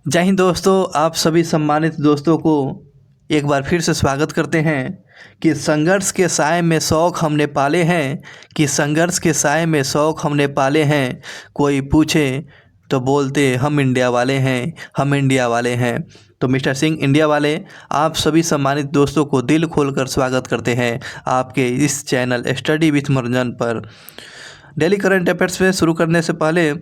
जय हिंद दोस्तों, आप सभी सम्मानित दोस्तों को एक बार फिर से स्वागत करते हैं कि संघर्ष के साए में शौक हमने पाले हैं। संघर्ष के साए में शौक हमने पाले हैं। कोई पूछे तो बोलते हम इंडिया वाले हैं, हम इंडिया वाले हैं। तो मिस्टर सिंह इंडिया वाले आप सभी सम्मानित दोस्तों को दिल खोलकर स्वागत करते हैं आपके इस चैनल स्टडी विथ मनोरंजन पर। डेली करंट अफेयर्स में शुरू करने से पहले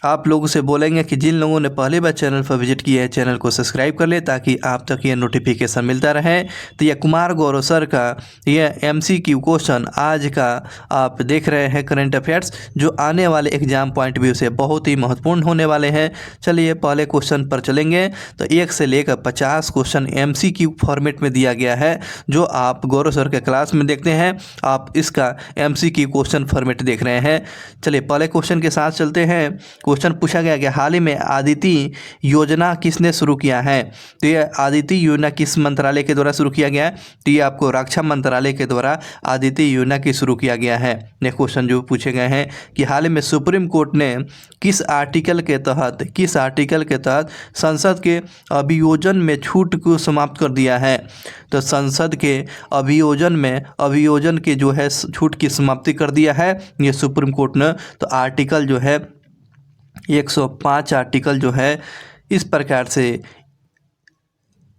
आप लोगों से बोलेंगे कि जिन लोगों ने पहली बार चैनल पर विजिट किया है चैनल को सब्सक्राइब कर ले ताकि आप तक ये नोटिफिकेशन मिलता रहे। तो यह कुमार गौरव सर का यह MCQ क्वेश्चन आज का आप देख रहे हैं करंट अफेयर्स, जो आने वाले एग्जाम पॉइंट व्यू से बहुत ही महत्वपूर्ण होने वाले हैं। चलिए पहले क्वेश्चन पर चलेंगे। तो 1 से लेकर 50 क्वेश्चन MCQ फॉर्मेट में दिया गया है, जो आप गौरव सर के क्लास में देखते हैं। आप इसका MCQ क्वेश्चन फॉर्मेट देख रहे हैं। चलिए पहले क्वेश्चन के साथ चलते हैं। क्वेश्चन पूछा गया कि हाल ही में आदित्य योजना किसने शुरू किया है। तो ये आदित्य योजना किस मंत्रालय के द्वारा शुरू किया गया है। तो ये आपको रक्षा मंत्रालय के द्वारा आदित्य योजना की शुरू किया गया है। नेक्स्ट क्वेश्चन जो पूछे गए हैं कि हाल ही में सुप्रीम कोर्ट ने किस आर्टिकल के तहत संसद के अभियोजन में छूट को समाप्त कर दिया है। तो संसद के अभियोजन के जो है छूट की समाप्ति कर दिया है ये सुप्रीम कोर्ट ने। तो आर्टिकल जो है 105 आर्टिकल जो है इस प्रकार से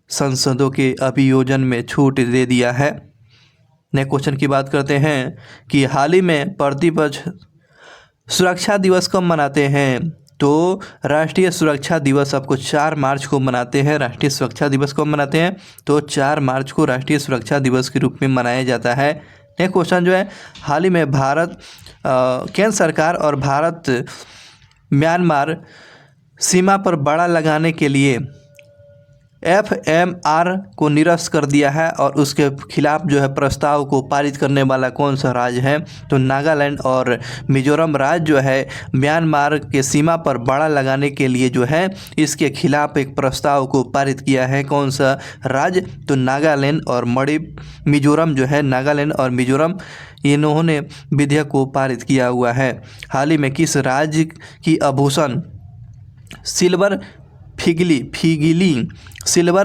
संसदों के अभियोजन में छूट दे दिया है। नेक्स्ट क्वेश्चन की बात करते हैं कि हाल ही में प्रतिपक्ष सुरक्षा दिवस कब मनाते हैं। तो राष्ट्रीय सुरक्षा दिवस आपको 4 मार्च को मनाते हैं। राष्ट्रीय सुरक्षा दिवस कब मनाते हैं तो 4 मार्च को राष्ट्रीय सुरक्षा दिवस के रूप में मनाया जाता है। नेक्स्ट क्वेश्चन जो है हाल ही में केंद्र सरकार और भारत म्यांमार सीमा पर बाड़ा लगाने के लिए FMR को निरस्त कर दिया है और उसके खिलाफ जो है प्रस्ताव को पारित करने वाला कौन सा राज्य है। तो नागालैंड और मिजोरम राज्य जो है म्यांमार के सीमा पर बाड़ा लगाने के लिए जो है इसके खिलाफ एक प्रस्ताव को पारित किया है। कौन सा राज्य तो नागालैंड और मिजोरम जो है नागालैंड और मिजोरम इन्होंने विधेयक को पारित किया हुआ है। हाल ही में किस राज्य की आभूषण सिल्वर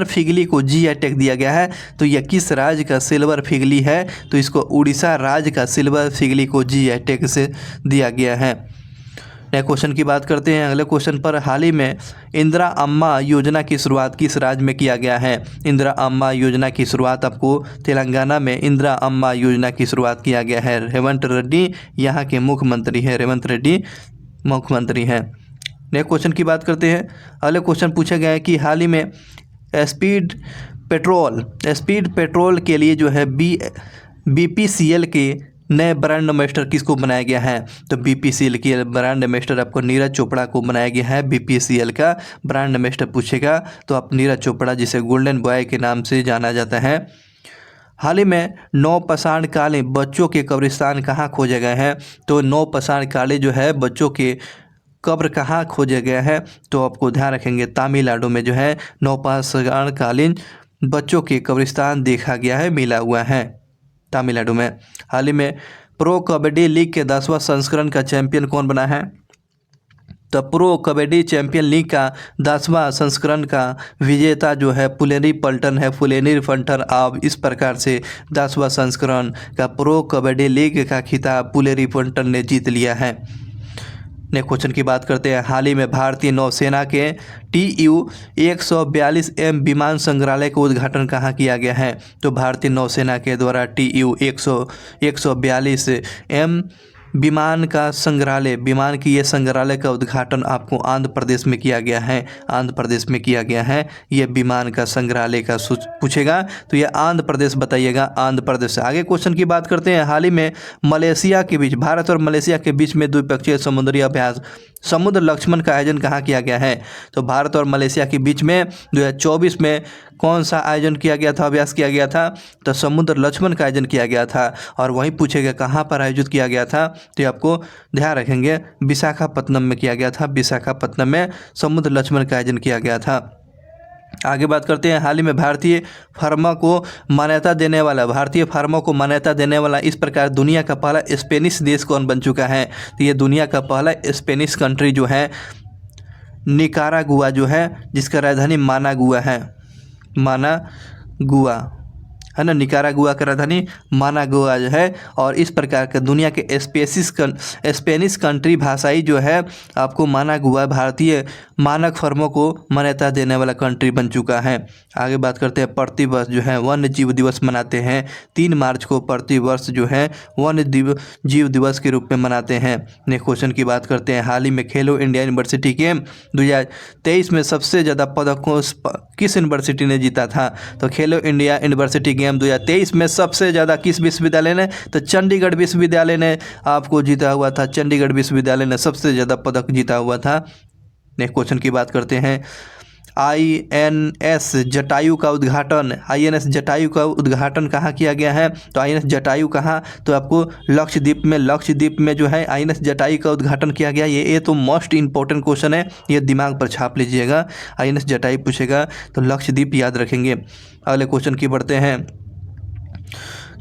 फिगली को GI टैग दिया गया है। तो यह किस राज्य का सिल्वर फिगली है तो इसको उड़ीसा राज्य का सिल्वर फिगली को GI टैग से दिया गया है। नेक्स्ट क्वेश्चन की बात करते हैं। अगले क्वेश्चन पर हाल ही में इंदिरा अम्मा योजना की शुरुआत किस राज्य में किया गया है। इंदिरा अम्मा योजना की शुरुआत आपको तेलंगाना में इंदिरा अम्मा योजना की शुरुआत किया गया है। रेवंत रेड्डी यहाँ के मुख्यमंत्री हैं। रेवंत रेड्डी मुख्यमंत्री हैं। नेक्स्ट क्वेश्चन की बात करते हैं। अगले क्वेश्चन पूछा गया है कि हाल ही में स्पीड पेट्रोल के लिए जो है BPCL के नए ब्रांड एम्बेसडर किसको बनाया गया है। तो BPCL के ब्रांड एम्बेसडर आपको नीरज चोपड़ा को बनाया गया है। BPCL का ब्रांड एम्बेसडर पूछेगा तो आप नीरज चोपड़ा जिसे गोल्डन बॉय के नाम से जाना जाता है। हाल ही में 9 पाषाण काले बच्चों के कब्रिस्तान कहाँ खोजे गए हैं। तो 9 पाषाण काले जो है बच्चों के कब्र कहाँ खोजे गया है तो आपको ध्यान रखेंगे तमिलनाडु में जो है 9 पाषाणकालीन बच्चों के कब्रिस्तान देखा गया है, मिला हुआ है तमिलनाडु में। हाल ही में प्रो कबड्डी लीग के 10वां संस्करण का चैंपियन कौन बना है। तो प्रो कबड्डी चैंपियन लीग का 10वां संस्करण का विजेता जो है पुलेरी पल्टन है। पुलेरी पल्टन अब इस प्रकार से 10वां संस्करण का प्रो कबड्डी लीग का खिताब पुलेरी पल्टन ने जीत लिया है। नेक्स्ट क्वेश्चन की बात करते हैं। हाल ही में भारतीय नौसेना के TU-142M विमान संग्रहालय का उद्घाटन कहाँ किया गया है। तो भारतीय नौसेना के द्वारा TU-142M विमान की ये संग्रहालय का उद्घाटन आपको आंध्र प्रदेश में किया गया है। आंध्र प्रदेश में किया गया है ये विमान का संग्रहालय का पूछेगा तो ये आंध्र प्रदेश बताइएगा। आंध्र प्रदेश से आगे क्वेश्चन की बात करते हैं। हाल ही में भारत और मलेशिया के बीच में द्विपक्षीय समुद्री अभ्यास समुद्र लक्ष्मण का आयोजन कहाँ किया गया है। तो भारत और मलेशिया के बीच में 2024 में कौन सा आयोजन किया गया था, अभ्यास किया गया था। तो समुद्र लक्ष्मण का आयोजन किया गया था। और वहीं पूछेगा कहाँ पर आयोजित किया गया था तो आपको ध्यान रखेंगे विशाखापत्तनम में किया गया था। विशाखापत्तनम में समुद्र लक्ष्मण का आयोजन किया गया था। आगे बात करते हैं। हाल ही में भारतीय फार्मा को मान्यता देने वाला इस प्रकार दुनिया का पहला स्पेनिश देश कौन बन चुका है। तो ये दुनिया का पहला स्पेनिश कंट्री जो है निकारागुआ जो है, जिसका राजधानी मानागुआ है, मानागुआ है ना। निकारागुआ का राजधानी मानागुआ जो है। और इस प्रकार का दुनिया के स्पेनिश कंट्री भाषाई जो है आपको मानागुआ भारतीय मानक फर्मों को मान्यता देने वाला कंट्री बन चुका है। आगे बात करते हैं, प्रतिवर्ष जो है वन्य जीव दिवस मनाते हैं। 3 मार्च को प्रतिवर्ष जो है वन्य जीव दिवस के रूप में मनाते हैं। नेक्स्ट क्वेश्चन की बात करते हैं, हाल ही में खेलो इंडिया यूनिवर्सिटी गेम 2023 में सबसे ज़्यादा पदकों किस यूनिवर्सिटी ने जीता था? तो खेलो इंडिया यूनिवर्सिटी गेम 2023 में सबसे ज़्यादा किस विश्वविद्यालय ने? तो चंडीगढ़ विश्वविद्यालय ने आपको जीता हुआ था। चंडीगढ़ विश्वविद्यालय ने सबसे ज़्यादा पदक जीता हुआ था। नेक्स्ट क्वेश्चन की बात करते हैं, INS जटायु का उद्घाटन, INS जटायु का उद्घाटन कहाँ किया गया है? तो INS जटायु कहाँ? तो आपको लक्षद्वीप में जो है INS जटायु का उद्घाटन किया गया। ये तो मोस्ट इंपॉर्टेंट क्वेश्चन है, ये दिमाग पर छाप लीजिएगा। INS जटायु पूछेगा तो लक्षद्वीप याद रखेंगे। अगले क्वेश्चन की बढ़ते हैं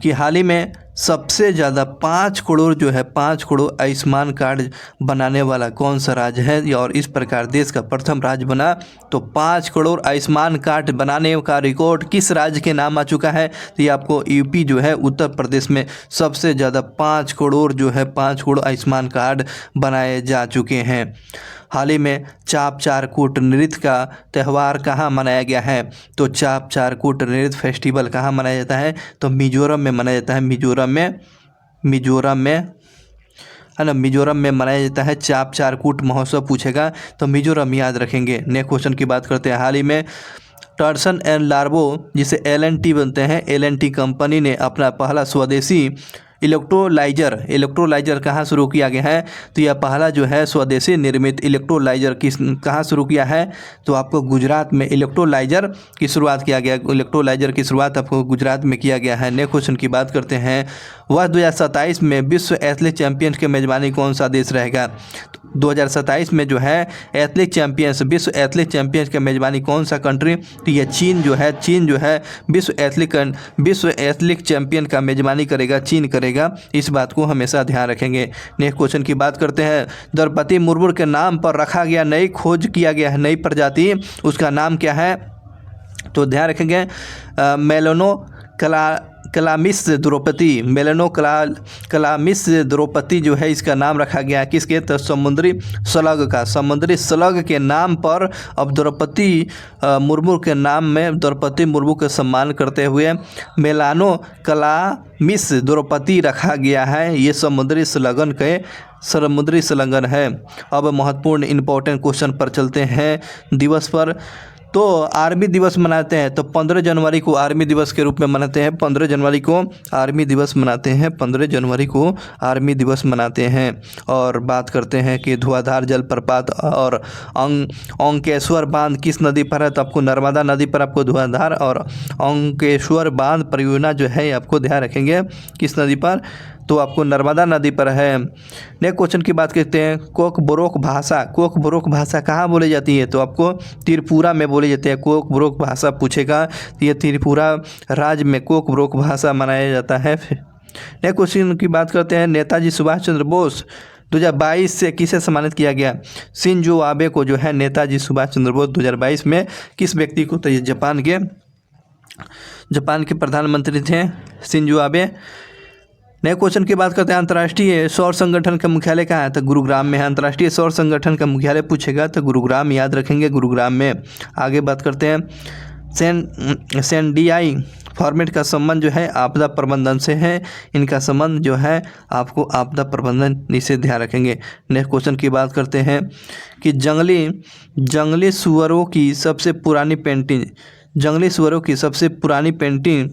कि हाल ही में सबसे ज़्यादा 5 करोड़ जो है 5 करोड़ आयुष्मान कार्ड बनाने वाला कौन सा राज्य है? और इस प्रकार देश का प्रथम राज्य बना। तो 5 करोड़ आयुष्मान कार्ड बनाने का रिकॉर्ड किस राज्य के नाम आ चुका है? तो ये आपको यूपी जो है उत्तर प्रदेश में सबसे ज़्यादा 5 करोड़ जो है 5 करोड़ आयुष्मान कार्ड बनाए जा चुके हैं। हाल ही में चाप चार कूट नृत्य का त्यौहार कहाँ मनाया गया है? तो चाप चार कूट नृत्य फेस्टिवल कहाँ मनाया जाता है? तो मिजोरम में मनाया जाता है। मिजोरम में है ना, मिजोरम में मनाया जाता है। चाप चार कूट महोत्सव पूछेगा तो मिजोरम याद रखेंगे। नेक्स्ट क्वेश्चन की बात करते हैं, हाल ही में टर्सन एंड लार्बो जिसे LNT बनते हैं, LNT कंपनी ने अपना पहला स्वदेशी इलेक्ट्रोलाइजर कहाँ शुरू किया गया है? तो यह पहला जो है स्वदेशी निर्मित इलेक्ट्रोलाइजर कहाँ शुरू किया है? तो आपको गुजरात में इलेक्ट्रोलाइजर की शुरुआत किया गया। इलेक्ट्रोलाइजर की शुरुआत आपको गुजरात में किया गया है। नेक्स्ट क्वेश्चन की बात करते हैं, वर्ष 2027 में विश्व एथलेटिक चैंपियंस की मेजबानी कौन सा देश रहेगा? 2027 में जो है विश्व एथलेटिक चैंपियंस की मेजबानी कौन सा कंट्री? तो यह चीन जो है विश्व एथलेटिक चैंपियन का मेजबानी करेगा, चीन करेगा। इस बात को हमेशा ध्यान रखेंगे। नेक्स्ट क्वेश्चन की बात करते हैं, द्रौपदी मुर्मू के नाम पर रखा गया नई खोज किया गया है नई प्रजाति, उसका नाम क्या है? तो ध्यान रखेंगे मेलानो क्लामिस द्रौपदी जो है इसका नाम रखा गया है किसके? तो समुद्री स्लग के नाम पर अब द्रौपदी मुर्मू के नाम में द्रौपदी मुर्मू का सम्मान करते हुए मेलानो क्लामिस द्रौपदी रखा गया है। ये समुद्री स्लगन है। अब महत्वपूर्ण इंपॉर्टेंट क्वेश्चन पर चलते हैं। दिवस पर तो आर्मी दिवस मनाते हैं तो 15 जनवरी को आर्मी दिवस के रूप में मनाते हैं। 15 जनवरी को आर्मी दिवस मनाते हैं। और बात करते हैं कि धुआंधार जलप्रपात और ओंकेश्वर बांध किस नदी पर है? तो आपको नर्मदा नदी पर आपको धुआंधार और ओंकेश्वर बांध परियोजना जो है आपको ध्यान रखेंगे किस नदी पर? तो आपको नर्मदा नदी पर है। नेक्स्ट क्वेश्चन की बात करते हैं, कोकबोरोक भाषा कहाँ बोली जाती है? तो आपको त्रिपुरा में बोली जाती है। कोकबोरोक भाषा पूछेगा तो ये त्रिपुरा राज्य में कोकबोरोक भाषा मनाया जाता है। नेक्स्ट क्वेश्चन की बात करते हैं, नेताजी सुभाष चंद्र बोस 2022 से किसे सम्मानित किया गया? शिंजो आबे को जो है नेताजी सुभाष चंद्र बोस 2022 में किस व्यक्ति को? तो ये जापान के प्रधानमंत्री थे शिंजो आबे। नए क्वेश्चन की बात करते हैं, अंतर्राष्ट्रीय सौर संगठन का मुख्यालय कहाँ है? तो गुरुग्राम में है। अंतर्राष्ट्रीय सौर संगठन का मुख्यालय पूछेगा तो गुरुग्राम याद रखेंगे, गुरुग्राम में। आगे बात करते हैं, सेंडियाई फॉर्मेट का संबंध जो है आपदा प्रबंधन से है। इनका संबंध जो है आपको आपदा प्रबंधन इसे ध्यान रखेंगे। नेक्स्ट क्वेश्चन की बात करते हैं कि जंगली सुअरों की सबसे पुरानी पेंटिंग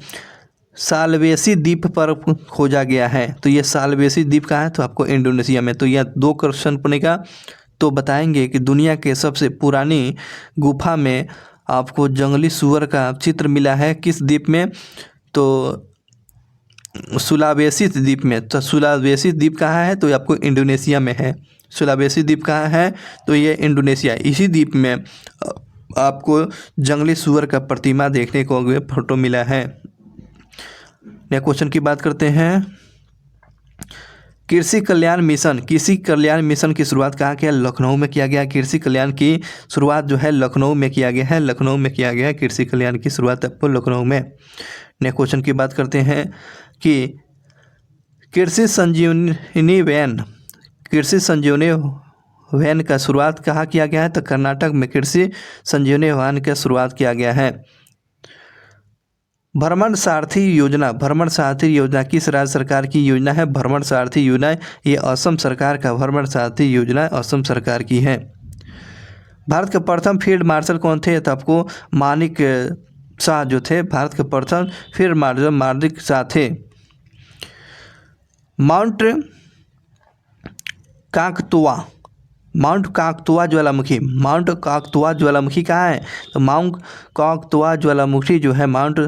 सालवेसी द्वीप पर खोजा गया है। तो ये सालवेसी द्वीप कहाँ है? तो आपको इंडोनेशिया में। तो यह 2 क्वेश्चन पड़ेगा तो बताएंगे कि दुनिया के सबसे पुरानी गुफा में आपको जंगली सुअर का चित्र मिला है किस द्वीप में? तो सुलावेसी द्वीप में। तो सुलावेसी द्वीप कहाँ है? तो आपको इंडोनेशिया में है। सुलावेसी द्वीप कहाँ है? तो ये इंडोनेशिया। इसी द्वीप में आपको जंगली सुअर का प्रतिमा देखने को फोटो मिला है। नेक्स्ट क्वेश्चन की बात करते हैं कृषि कल्याण मिशन की शुरुआत कहाँ किया? लखनऊ में किया गया। कृषि कल्याण की शुरुआत जो है लखनऊ में किया गया है। लखनऊ में किया गया है कृषि कल्याण की शुरुआत आपको लखनऊ में। नेक्स्ट क्वेश्चन की बात करते हैं कि कृषि संजीवनी वैन का शुरुआत कहाँ किया गया है? तो कर्नाटक में कृषि संजीवनी वैन का शुरुआत किया गया है। भ्रमण सारथी योजना किस राज्य सरकार की योजना है? भ्रमण सारथी योजना ये असम सरकार का भ्रमण सारथी योजना असम सरकार की है। भारत के प्रथम फील्ड मार्शल कौन थे? तो आपको मानिक शाह जो थे भारत के प्रथम फील्ड मार्शल मानिक शाह थे। माउंट काकतुआ ज्वालामुखी कहाँ है? तो माउंट काकतुआ ज्वालामुखी जो है माउंट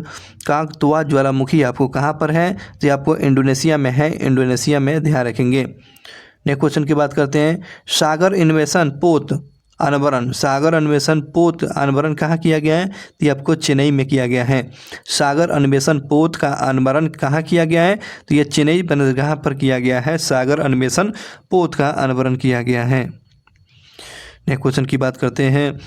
काकतुआ ज्वालामुखी आपको कहाँ पर है? तो आपको इंडोनेशिया में है। इंडोनेशिया में ध्यान रखेंगे। नेक्स्ट क्वेश्चन की बात करते हैं। सागर अन्वेषण पोत अनावरण कहाँ किया गया है? तो ये आपको चेन्नई में किया गया है। सागर अन्वेषण पोत का अनावरण कहाँ किया गया है? तो ये चेन्नई बंदरगाह पर किया गया है। सागर अन्वेषण पोत का अनावरण किया गया है। नेक्स्ट क्वेश्चन की बात करते हैं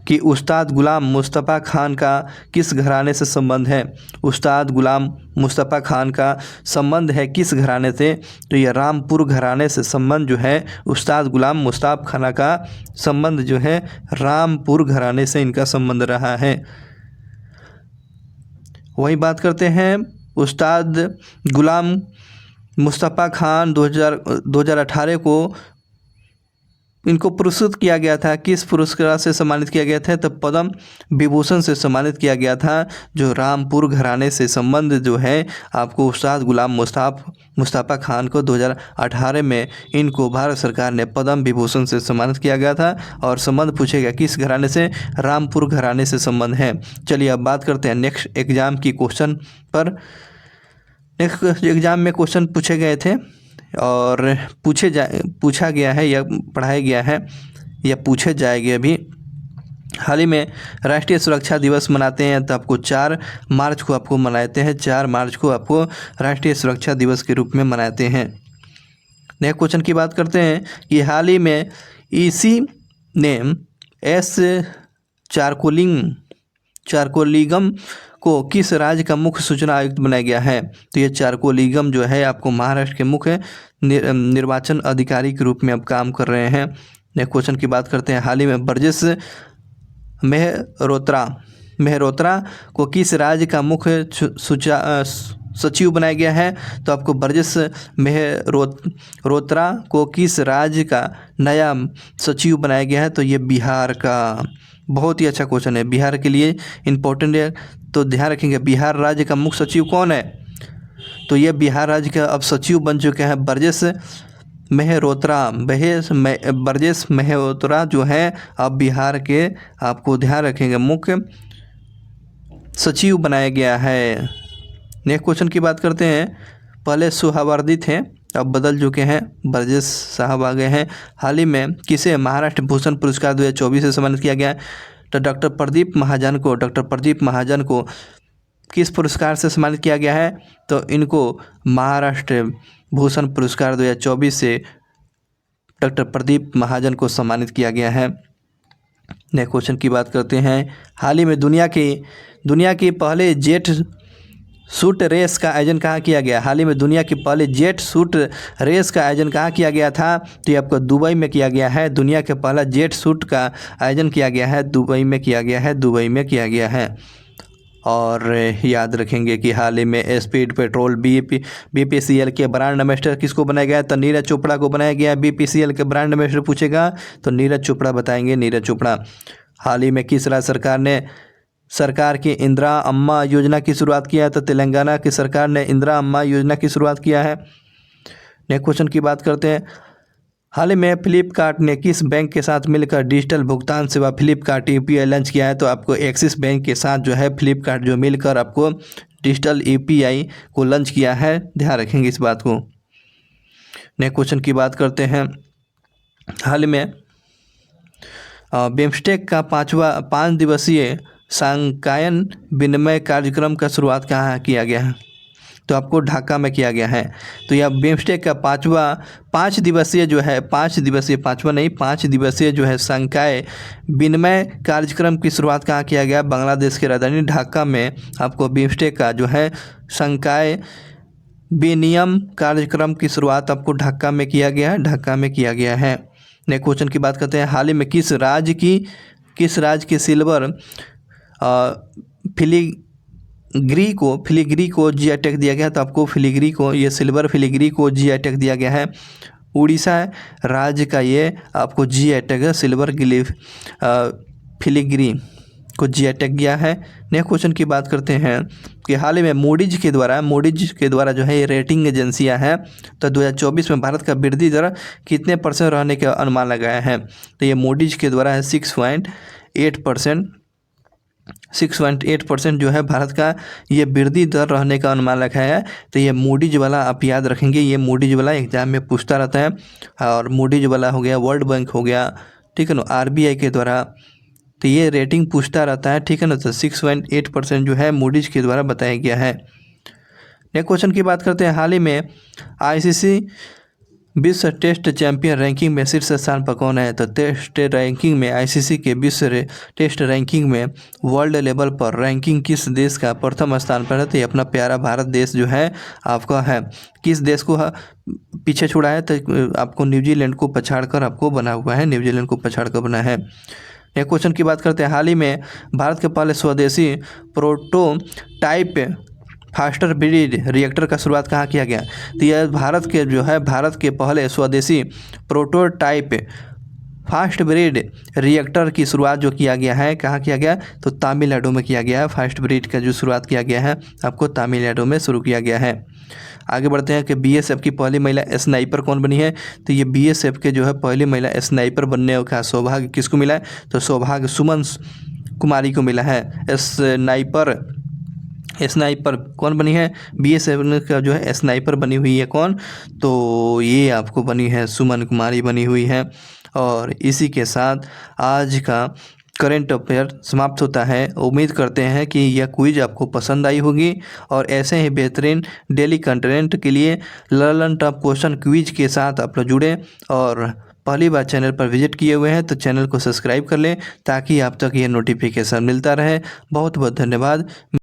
कि उस्ताद गुलाम मुस्तफ़ा खान का किस घराने से संबंध है? उस्ताद गुलाम मुस्तफ़ा खान का संबंध है किस घराने से? तो ये रामपुर घराने से संबंध जो है उस्ताद गुलाम मुस्तफ़ा खान का संबंध जो है रामपुर घराने से इनका संबंध रहा है। वही बात करते हैं उस्ताद गुलाम मुस्तफ़ा खान 2018 को इनको पुरस्कृत किया गया था। किस पुरस्कार से सम्मानित किया गया था? तो पद्म विभूषण से सम्मानित किया गया था। जो रामपुर घराने से संबंध जो है आपको उस्ताद गुलाम मुस्तफ़ा खान को 2018 में इनको भारत सरकार ने पद्म विभूषण से सम्मानित किया गया था। और संबंध पूछेगा किस घराने से? रामपुर घराने से संबंध है। चलिए अब बात करते हैं नेक्स्ट एग्जाम की क्वेश्चन पर। नेक्स्ट एग्जाम में क्वेश्चन पूछे गए थे और पूछा गया है या पढ़ाया गया है या पूछे जाएंगे अभी। हाल ही में राष्ट्रीय सुरक्षा दिवस मनाते हैं तो आपको 4 मार्च को आपको मनाते हैं। 4 मार्च को आपको राष्ट्रीय सुरक्षा दिवस के रूप में मनाते हैं। नेक्स्ट क्वेश्चन की बात करते हैं कि हाल ही में ईसी ने एस चारकोलिगम को किस राज्य का मुख्य सूचना आयुक्त बनाया गया है? तो ये चारकोलिगम जो है आपको महाराष्ट्र के मुख्य निर्वाचन अधिकारी के रूप में अब काम कर रहे हैं। नेक्स्ट क्वेश्चन की बात करते हैं। हाल ही में ब्रजेश मेहरोत्रा को किस राज्य का मुख्य सचिव बनाया गया है? तो आपको ब्रजेश मेहरोत्रा को किस राज्य का नया सचिव बनाया गया है? तो ये बिहार का। बहुत ही अच्छा क्वेश्चन है, बिहार के लिए इम्पोर्टेंट है, तो ध्यान रखेंगे। बिहार राज्य का मुख्य सचिव कौन है? तो ये बिहार राज्य का अब सचिव बन चुके हैं ब्रजेश मेहरोत्रा जो है अब बिहार के आपको ध्यान रखेंगे मुख्य सचिव बनाया गया है। नेक्स्ट क्वेश्चन की बात करते हैं। पहले सुहावर्दी थे अब बदल चुके हैं, ब्रजेश साहब आ गए हैं। हाल ही में किसे महाराष्ट्र भूषण पुरस्कार 2024 से सम्मानित किया गया? तो डॉक्टर प्रदीप महाजन को किस पुरस्कार से सम्मानित किया गया है? तो इनको महाराष्ट्र भूषण पुरस्कार 2024 से डॉक्टर प्रदीप महाजन को सम्मानित किया गया है। नेक्स्ट क्वेश्चन की बात करते हैं। हाल ही में दुनिया के पहले जेट सूट रेस का आयोजन कहाँ किया गया? हाल ही में दुनिया के पहले जेट सूट रेस का आयोजन कहाँ किया गया था? तो ये आपको दुबई में किया गया है। दुनिया के पहला जेट सूट का आयोजन किया गया है दुबई में किया गया है। और याद रखेंगे कि हाल ही में स्पीड पेट्रोल BPCL के ब्रांड एम्बेसडर किसको बनाया गया? तो नीरज चोपड़ा को बनाया गया। BPCL के ब्रांड एम्बेसडर पूछेगा तो नीरज चोपड़ा बताएंगे, नीरज चोपड़ा। हाल ही में किस राज्य सरकार ने की इंदिरा अम्मा योजना की शुरुआत किया है? तो तेलंगाना की सरकार ने इंदिरा अम्मा योजना की शुरुआत किया है। नेक्स्ट क्वेश्चन की बात करते हैं। हाल ही में फ्लिपकार्ट ने किस बैंक के साथ मिलकर डिजिटल भुगतान सेवा फ्लिपकार्ट UPI लॉन्च किया है? तो आपको एक्सिस बैंक के साथ जो है फ्लिपकार्ट जो मिलकर आपको डिजिटल UPI को लॉन्च किया है। ध्यान रखेंगे इस बात को। नेक्स्ट क्वेश्चन की बात करते हैं। हाल ही में बिम्स्टेक का 5 दिवसीय सांकायन विनिमय कार्यक्रम का शुरुआत कहाँ किया गया है? तो आपको ढाका में किया गया है। तो यह बिम्स्टेक का 5 दिवसीय जो है 5 दिवसीय 5वां नहीं 5 दिवसीय जो है संकाय विनिमय कार्यक्रम की शुरुआत कहाँ किया गया? बांग्लादेश की राजधानी ढाका में आपको बिम्स्टेक का जो है संकाय विनिमय कार्यक्रम की शुरुआत आपको ढाका में किया गया है, ढाका में किया गया है। नेक्स्ट क्वेश्चन की बात करते हैं, हाल ही में किस राज्य की सिल्वर फिलीग्री को जीआई टैग दिया गया? तो आपको फिलीग्री को ये सिल्वर फिलीग्री को जीआई टैग दिया गया है। उड़ीसा राज्य का ये आपको जीआई टैग है, सिल्वर फिलीग्री को जीआई टैग गया है। नेक्स्ट क्वेश्चन की बात करते हैं कि हाल ही में मूडीज के द्वारा जो है ये रेटिंग एजेंसियां हैं, तो 2024 में भारत का वृद्धि दर कितने % रहने का अनुमान लगाया है? तो ये मूडीज के द्वारा है 6.8% जो है भारत का ये वृद्धि दर रहने का अनुमान लगाया है। तो ये मूडीज वाला आप याद रखेंगे, ये मूडीज वाला एग्जाम में पूछता रहता है। और मूडीज वाला हो गया, वर्ल्ड बैंक हो गया, ठीक है ना, आरबीआई के द्वारा, तो ये रेटिंग पूछता रहता है, ठीक है ना। तो 6.8% जो है मूडीज के द्वारा बताया गया है। नेक्स्ट क्वेश्चन की बात करते हैं, हाल ही में आईसीसी विश्व टेस्ट चैंपियन रैंकिंग में शीर्ष स्थान पर कौन है? तो टेस्ट रैंकिंग में आईसीसी के विश्व टेस्ट रैंकिंग में वर्ल्ड लेवल पर रैंकिंग किस देश का प्रथम स्थान पर है? तो ये अपना प्यारा भारत देश जो है आपका है। किस देश को पीछे छोड़ा है? तो आपको न्यूजीलैंड को पछाड़ कर आपको बना हुआ है, न्यूजीलैंड को पछाड़ कर बना है। एक क्वेश्चन की बात करते हैं, हाल ही में भारत के पहले स्वदेशी प्रोटोटाइप फास्टर ब्रीड रिएक्टर का शुरुआत कहाँ किया गया? तो यह भारत के पहले स्वदेशी प्रोटोटाइप फास्ट ब्रीड रिएक्टर की शुरुआत जो किया गया है, कहाँ किया गया? तो तमिलनाडु में किया गया है। फास्ट ब्रीड का जो शुरुआत किया गया है आपको तमिलनाडु में शुरू किया गया है। आगे बढ़ते हैं कि बीएसएफ की पहली महिला स्नाइपर कौन बनी है? तो ये बीएसएफ के जो है पहली महिला स्नाइपर बनने का सौभाग्य किसको मिला है? तो सौभाग्य सुमन कुमारी को मिला है। स्नाइपर कौन बनी है? बीएसएफ का जो है स्नाइपर बनी हुई है कौन? तो ये आपको बनी है सुमन कुमारी बनी हुई है। और इसी के साथ आज का करंट अफेयर समाप्त होता है। उम्मीद करते हैं कि यह क्विज आपको पसंद आई होगी और ऐसे ही बेहतरीन डेली कंटेंट के लिए लर्न टॉप क्वेश्चन क्विज के साथ आप लोग जुड़ें और पहली बार चैनल पर विजिट किए हुए हैं तो चैनल को सब्सक्राइब कर लें ताकि आप तक ये नोटिफिकेशन मिलता रहे। बहुत बहुत धन्यवाद।